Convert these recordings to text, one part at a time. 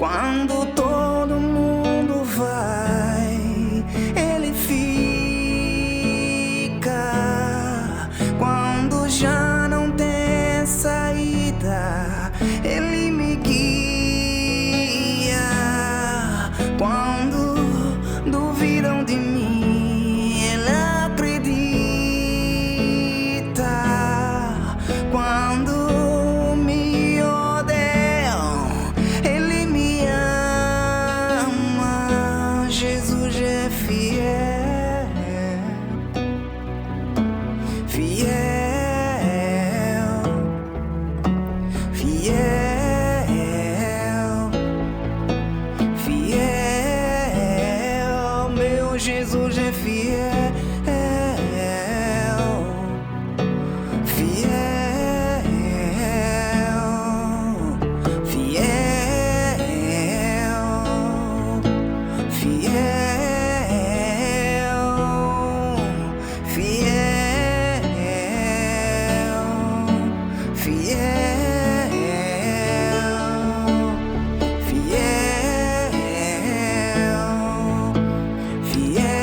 Quando todo mundo vai, ele fica. Quando já não tem saída, ele me guia. Quando duvidam de mim, ele acredita. Quando me odeiam, ele me ama. Jesus é fiel, fiel, fiel, fiel. Meu Jesus é fiel, fiel, fiel, fiel, fiel, fiel, fiel.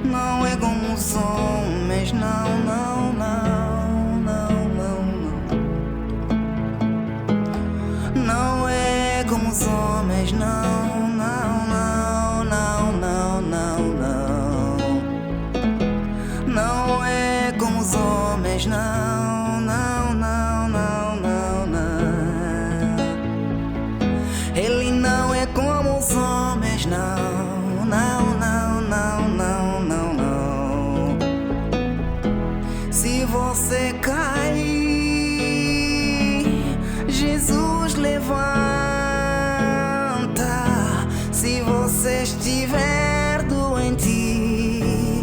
Não é como os homens, não, não, não, não, não, não. Não é como os homens, não, não, não, não, não, não, não. Não é como os homens, não, não, não, não, não, não. Ele não é como os homens, não, não, não, não, não, não, não. Se você cair, Jesus levanta. Se você estiver doente,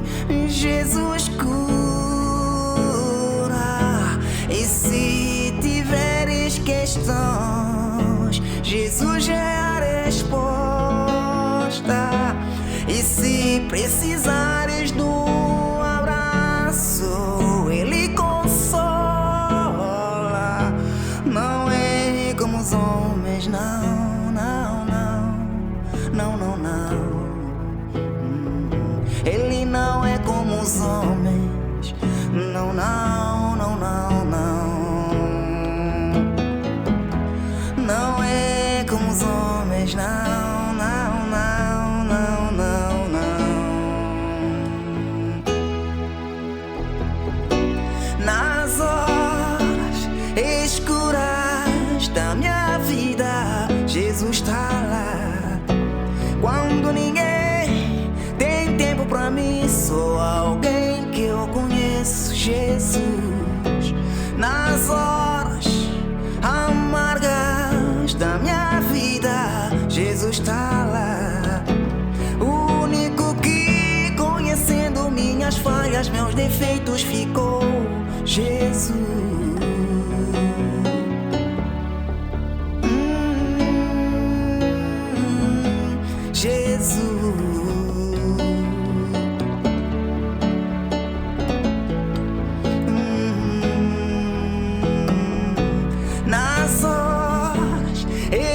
Jesus cura. E se tiveres questões, Jesus é a resposta. E se precisares de um abraço, ele consola. Não é como os homens, não, não, não, não, não, não. Ele não é como os homens, não, não, não, não, não. Não é como os homens, não, não, não, não, não, não. Nas horas escuras da minha vida, Jesus está lá. Quando ninguém tem tempo pra mim, sou alguém que eu conheço, Jesus. Nas horas amargas da minha vida, Jesus está lá. O único que, conhecendo minhas falhas, meus defeitos, ficou Jesus. Jesus. Nas horas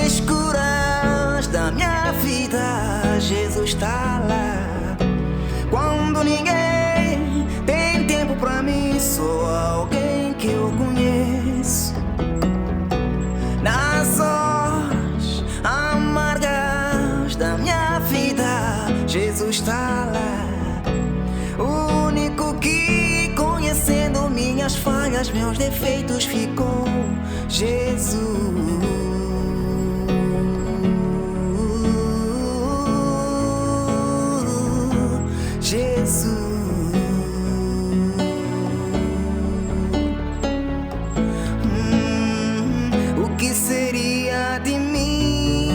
escuras da minha vida, Jesus está lá. Quando ninguém tem tempo pra mim, sou alguém que eu conheço. Nas horas amargas da minha vida, Jesus está lá. O único que, conhecendo minhas falhas, meus defeitos, ficou Jesus. Jesus. O que seria de mim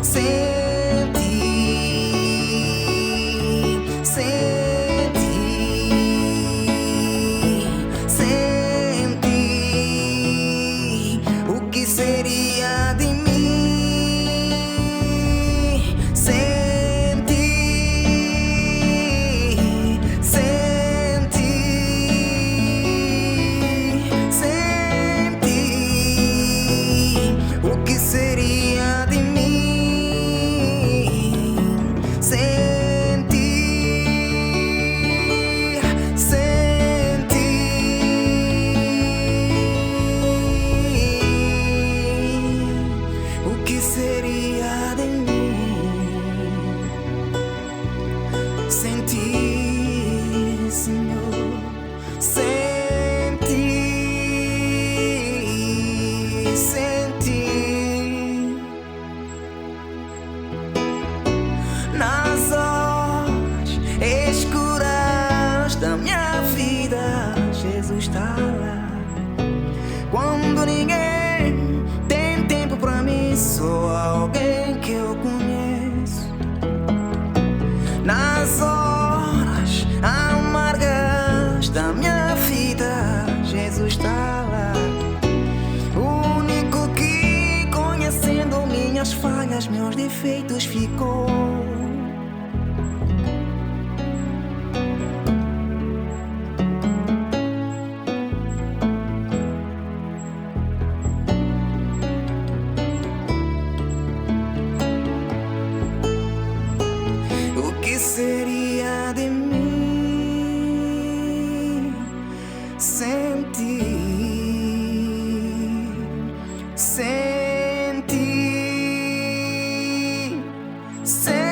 sem ti, sem ti, sem ti? ninguém tem tempo pra mim, sou alguém que eu conheço. Nas horas amargas da minha vida, Jesus está lá. O único que, conhecendo minhas falhas, meus defeitos, ficou. O que seria de mim sem ti? Sem ti, sem